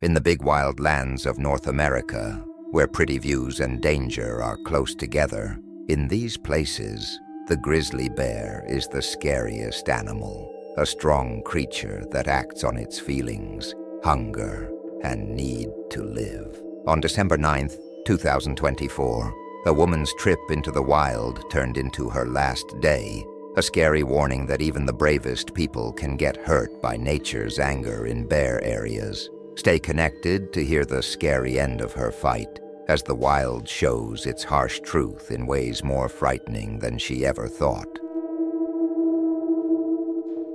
In the big wild lands of North America, where pretty views and danger are close together, in these places, the grizzly bear is the scariest animal, a strong creature that acts on its feelings, hunger, and need to live. On December 9th, 2024, a woman's trip into the wild turned into her last day, a scary warning that even the bravest people can get hurt by nature's anger in bear areas. Stay connected to hear the scary end of her fight, as the wild shows its harsh truth in ways more frightening than she ever thought.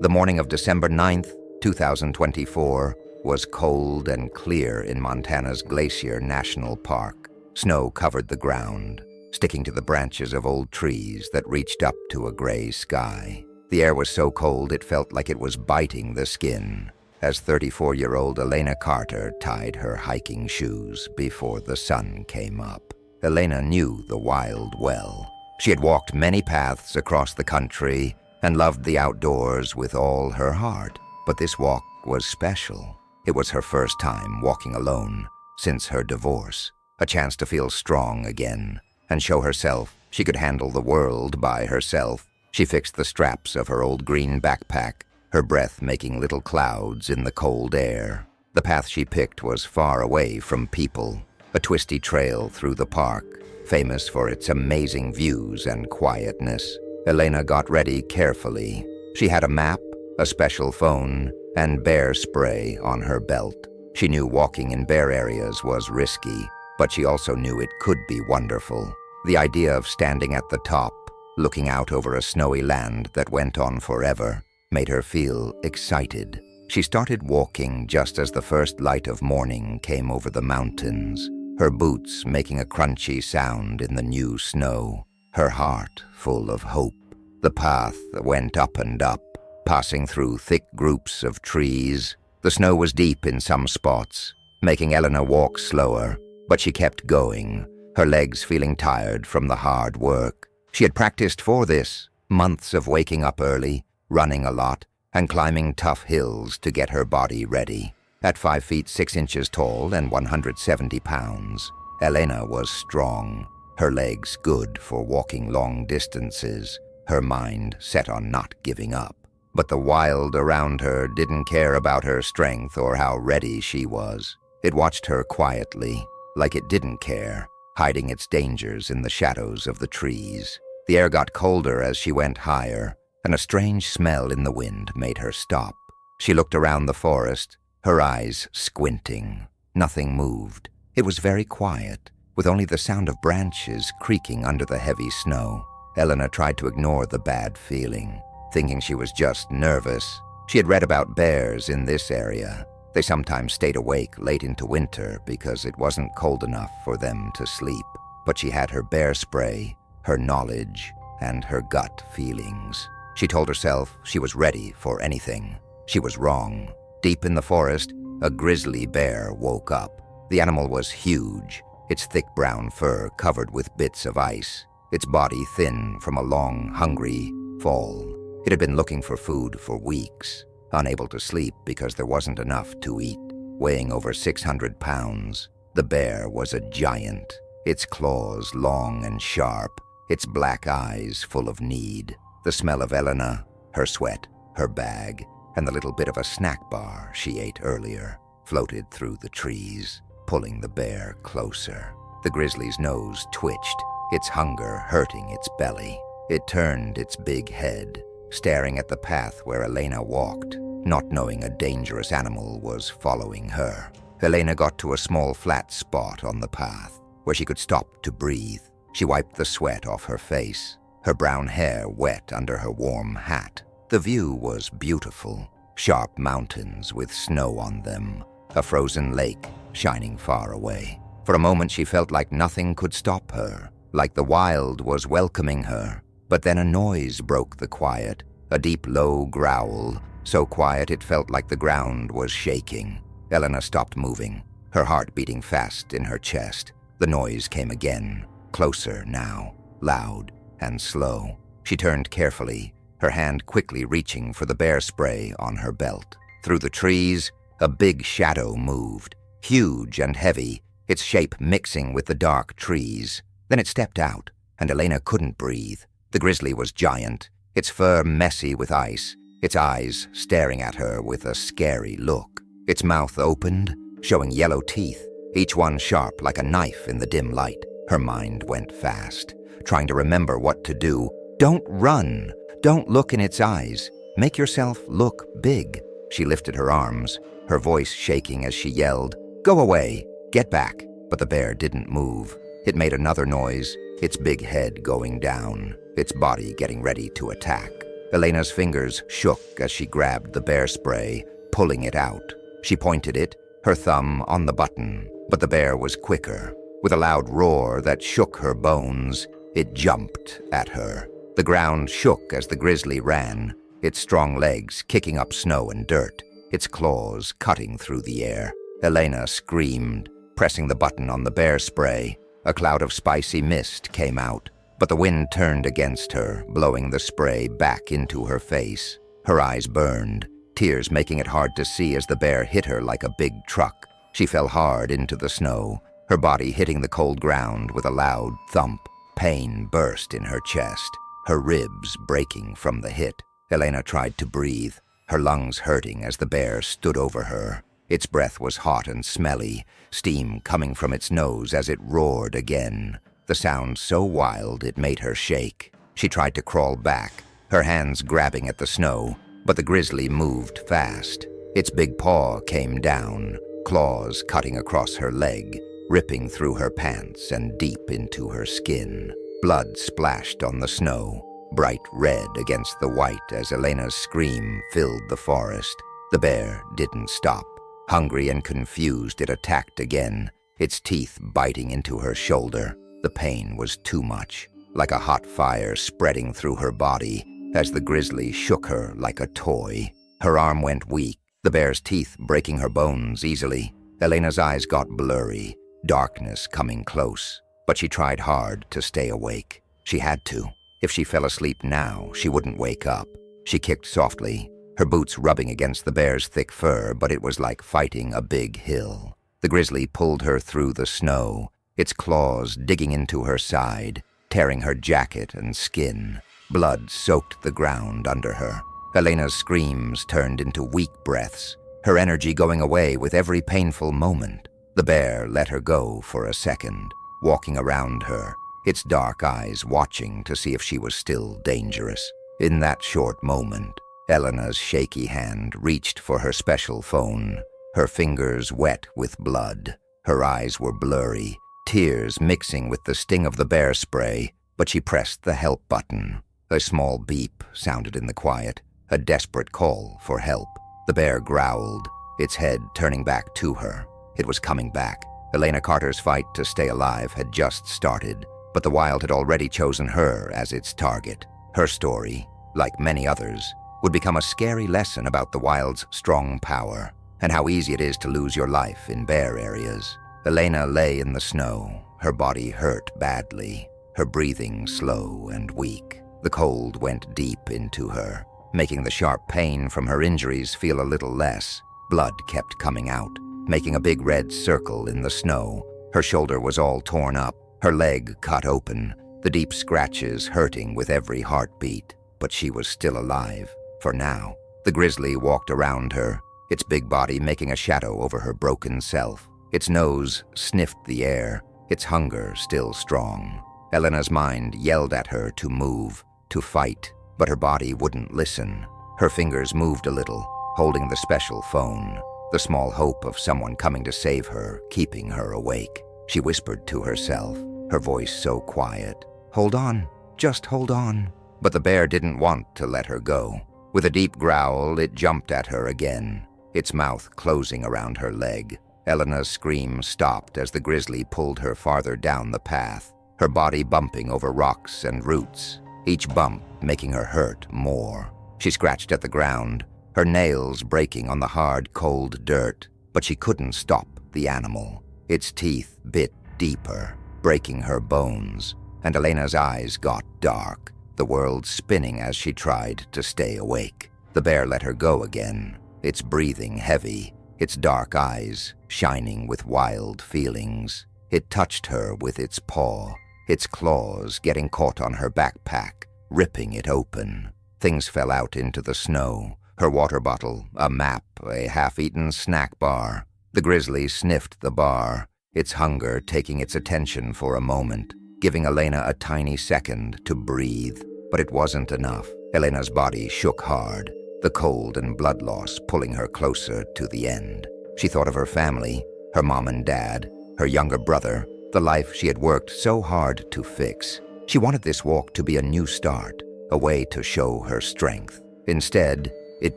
The morning of December 9th, 2024, was cold and clear in Montana's Glacier National Park. Snow covered the ground, sticking to the branches of old trees that reached up to a gray sky. The air was so cold it felt like it was biting the skin, as 34-year-old Elena Carter tied her hiking shoes before the sun came up. Elena knew the wild well. She had walked many paths across the country and loved the outdoors with all her heart. But this walk was special. It was her first time walking alone since her divorce, a chance to feel strong again and show herself she could handle the world by herself. She fixed the straps of her old green backpack, her breath making little clouds in the cold air. The path she picked was far away from people, a twisty trail through the park, famous for its amazing views and quietness. Elena got ready carefully. She had a map, a special phone, and bear spray on her belt. She knew walking in bear areas was risky, but she also knew it could be wonderful. The idea of standing at the top, looking out over a snowy land that went on forever, made her feel excited. She started walking just as the first light of morning came over the mountains, her boots making a crunchy sound in the new snow, her heart full of hope. The path went up and up, passing through thick groups of trees. The snow was deep in some spots, making Elena walk slower, but she kept going, her legs feeling tired from the hard work. She had practiced for this, months of waking up early, running a lot, and climbing tough hills to get her body ready. At 5 feet 6 inches tall and 170 pounds, Elena was strong, her legs good for walking long distances, her mind set on not giving up. But the wild around her didn't care about her strength or how ready she was. It watched her quietly, like it didn't care, hiding its dangers in the shadows of the trees. The air got colder as she went higher, and a strange smell in the wind made her stop. She looked around the forest, her eyes squinting. Nothing moved. It was very quiet, with only the sound of branches creaking under the heavy snow. Elena tried to ignore the bad feeling, thinking she was just nervous. She had read about bears in this area. They sometimes stayed awake late into winter because it wasn't cold enough for them to sleep. But she had her bear spray, her knowledge, and her gut feelings. She told herself she was ready for anything. She was wrong. Deep in the forest, a grizzly bear woke up. The animal was huge, its thick brown fur covered with bits of ice, its body thin from a long, hungry fall. It had been looking for food for weeks, unable to sleep because there wasn't enough to eat. Weighing over 600 pounds, the bear was a giant, its claws long and sharp, its black eyes full of need. The smell of Elena, her sweat, her bag, and the little bit of a snack bar she ate earlier floated through the trees, pulling the bear closer. The grizzly's nose twitched, its hunger hurting its belly. It turned its big head, staring at the path where Elena walked, not knowing a dangerous animal was following her. Elena got to a small flat spot on the path, where she could stop to breathe. She wiped the sweat off her face, her brown hair wet under her warm hat. The view was beautiful, sharp mountains with snow on them, a frozen lake shining far away. For a moment she felt like nothing could stop her, like the wild was welcoming her. But then a noise broke the quiet, a deep low growl, so quiet it felt like the ground was shaking. Elena stopped moving, her heart beating fast in her chest. The noise came again, closer now, loud and slow. She turned carefully, her hand quickly reaching for the bear spray on her belt. Through the trees, a big shadow moved, huge and heavy, its shape mixing with the dark trees. Then it stepped out, and Elena couldn't breathe. The grizzly was giant, its fur messy with ice, its eyes staring at her with a scary look. Its mouth opened, showing yellow teeth, each one sharp like a knife in the dim light. Her mind went fast, trying to remember what to do. Don't run. Don't look in its eyes. Make yourself look big. She lifted her arms, her voice shaking as she yelled, "Go away! Get back!" But the bear didn't move. It made another noise, its big head going down, its body getting ready to attack. Elena's fingers shook as she grabbed the bear spray, pulling it out. She pointed it, her thumb on the button, but the bear was quicker. With a loud roar that shook her bones, it jumped at her. The ground shook as the grizzly ran, its strong legs kicking up snow and dirt, its claws cutting through the air. Elena screamed, pressing the button on the bear spray. A cloud of spicy mist came out, but the wind turned against her, blowing the spray back into her face. Her eyes burned, tears making it hard to see as the bear hit her like a big truck. She fell hard into the snow, her body hitting the cold ground with a loud thump. Pain burst in her chest, her ribs breaking from the hit. Elena tried to breathe, her lungs hurting as the bear stood over her. Its breath was hot and smelly, steam coming from its nose as it roared again. The sound so wild it made her shake. She tried to crawl back, her hands grabbing at the snow, but the grizzly moved fast. Its big paw came down, claws cutting across her leg, ripping through her pants and deep into her skin. Blood splashed on the snow, bright red against the white as Elena's scream filled the forest. The bear didn't stop. Hungry and confused, it attacked again, its teeth biting into her shoulder. The pain was too much, like a hot fire spreading through her body as the grizzly shook her like a toy. Her arm went weak, the bear's teeth breaking her bones easily. Elena's eyes got blurry, darkness coming close, but she tried hard to stay awake. She had to. If she fell asleep now, she wouldn't wake up. She kicked softly, her boots rubbing against the bear's thick fur, but it was like fighting a big hill. The grizzly pulled her through the snow, its claws digging into her side, tearing her jacket and skin. Blood soaked the ground under her. Elena's screams turned into weak breaths, her energy going away with every painful moment. The bear let her go for a second, walking around her, its dark eyes watching to see if she was still dangerous. In that short moment, Elena's shaky hand reached for her special phone, her fingers wet with blood. Her eyes were blurry, tears mixing with the sting of the bear spray, but she pressed the help button. A small beep sounded in the quiet, a desperate call for help. The bear growled, its head turning back to her. It was coming back. Elena Carter's fight to stay alive had just started, but the wild had already chosen her as its target. Her story, like many others, would become a scary lesson about the wild's strong power and how easy it is to lose your life in bear areas. Elena lay in the snow, her body hurt badly, her breathing slow and weak. The cold went deep into her, making the sharp pain from her injuries feel a little less. Blood kept coming out, making a big red circle in the snow. Her shoulder was all torn up, her leg cut open, the deep scratches hurting with every heartbeat. But she was still alive, for now. The grizzly walked around her, its big body making a shadow over her broken self. Its nose sniffed the air, its hunger still strong. Elena's mind yelled at her to move, to fight, but her body wouldn't listen. Her fingers moved a little, holding the special phone, the small hope of someone coming to save her, keeping her awake. She whispered to herself, her voice so quiet, "Hold on, just hold on." But the bear didn't want to let her go. With a deep growl, it jumped at her again, its mouth closing around her leg. Elena's scream stopped as the grizzly pulled her farther down the path, her body bumping over rocks and roots, each bump making her hurt more. She scratched at the ground, her nails breaking on the hard, cold dirt, but she couldn't stop the animal. Its teeth bit deeper, breaking her bones, and Elena's eyes got dark, the world spinning as she tried to stay awake. The bear let her go again, its breathing heavy, its dark eyes shining with wild feelings. It touched her with its paw, its claws getting caught on her backpack, ripping it open. Things fell out into the snow. Her water bottle, a map, a half-eaten snack bar. The Grizzly sniffed the bar, its hunger taking its attention for a moment, giving Elena a tiny second to breathe. But it wasn't enough. Elena's body shook hard, the cold and blood loss pulling her closer to the end. She thought of her family, her mom and dad, her younger brother, the life she had worked so hard to fix. She wanted this walk to be a new start, a way to show her strength. Instead, it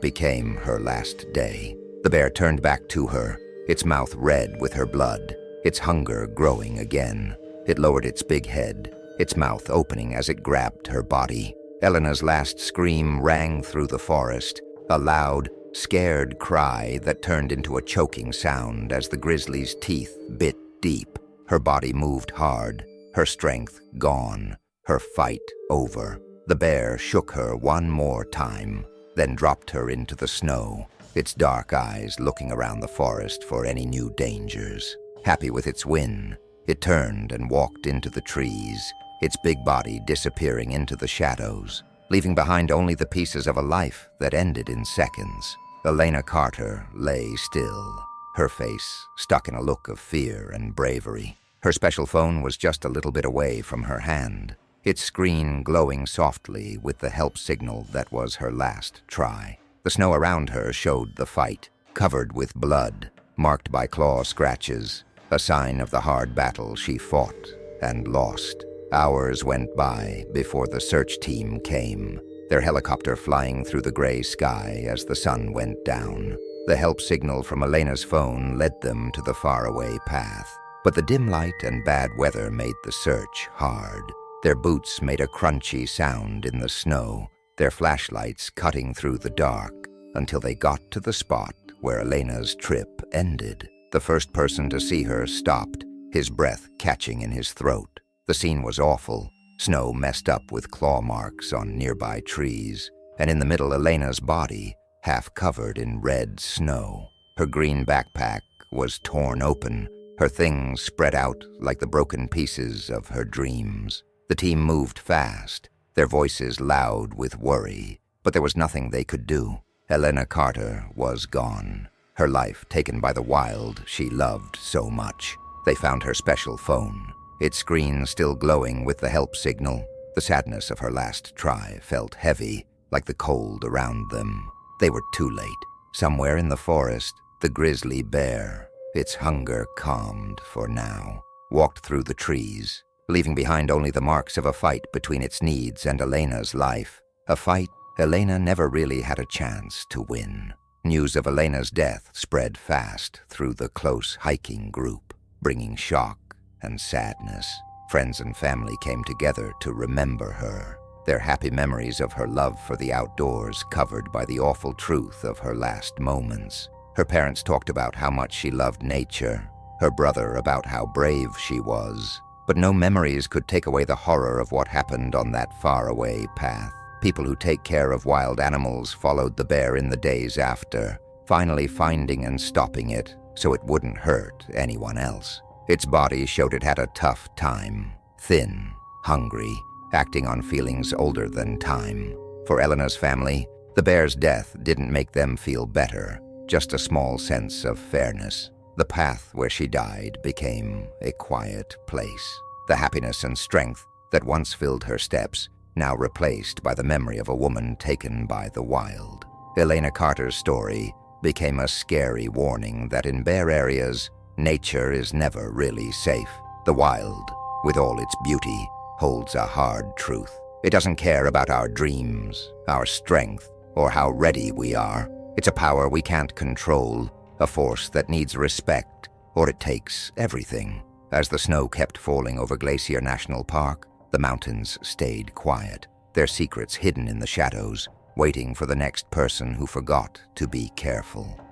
became her last day. The bear turned back to her, its mouth red with her blood, its hunger growing again. It lowered its big head, its mouth opening as it grabbed her body. Elena's last scream rang through the forest, a loud, scared cry that turned into a choking sound as the Grizzly's teeth bit deep. Her body moved hard, her strength gone, her fight over. The bear shook her one more time, then dropped her into the snow, its dark eyes looking around the forest for any new dangers. Happy with its win, it turned and walked into the trees, its big body disappearing into the shadows, leaving behind only the pieces of a life that ended in seconds. Elena Carter lay still, her face stuck in a look of fear and bravery. Her special phone was just a little bit away from her hand, its screen glowing softly with the help signal that was her last try. The snow around her showed the fight, covered with blood, marked by claw scratches, a sign of the hard battle she fought and lost. Hours went by before the search team came, their helicopter flying through the gray sky as the sun went down. The help signal from Elena's phone led them to the faraway path, but the dim light and bad weather made the search hard. Their boots made a crunchy sound in the snow, their flashlights cutting through the dark, until they got to the spot where Elena's trip ended. The first person to see her stopped, his breath catching in his throat. The scene was awful, snow messed up with claw marks on nearby trees, and in the middle Elena's body, half covered in red snow. Her green backpack was torn open, her things spread out like the broken pieces of her dreams. The team moved fast, their voices loud with worry, but there was nothing they could do. Elena Carter was gone, her life taken by the wild she loved so much. They found her special phone, its screen still glowing with the help signal. The sadness of her last try felt heavy, like the cold around them. They were too late. Somewhere in the forest, the grizzly bear, its hunger calmed for now, walked through the trees, leaving behind only the marks of a fight between its needs and Elena's life. A fight Elena never really had a chance to win. News of Elena's death spread fast through the close hiking group, bringing shock and sadness. Friends and family came together to remember her, their happy memories of her love for the outdoors covered by the awful truth of her last moments. Her parents talked about how much she loved nature, her brother about how brave she was, but no memories could take away the horror of what happened on that faraway path. People who take care of wild animals followed the bear in the days after, finally finding and stopping it so it wouldn't hurt anyone else. Its body showed it had a tough time, thin, hungry, acting on feelings older than time. For Elena's family, the bear's death didn't make them feel better, just a small sense of fairness. The path where she died became a quiet place. The happiness and strength that once filled her steps, now replaced by the memory of a woman taken by the wild. Elena Carter's story became a scary warning that in bear areas, nature is never really safe. The wild, with all its beauty, holds a hard truth. It doesn't care about our dreams, our strength, or how ready we are. It's a power we can't control, a force that needs respect, or it takes everything. As the snow kept falling over Glacier National Park, the mountains stayed quiet, their secrets hidden in the shadows, waiting for the next person who forgot to be careful.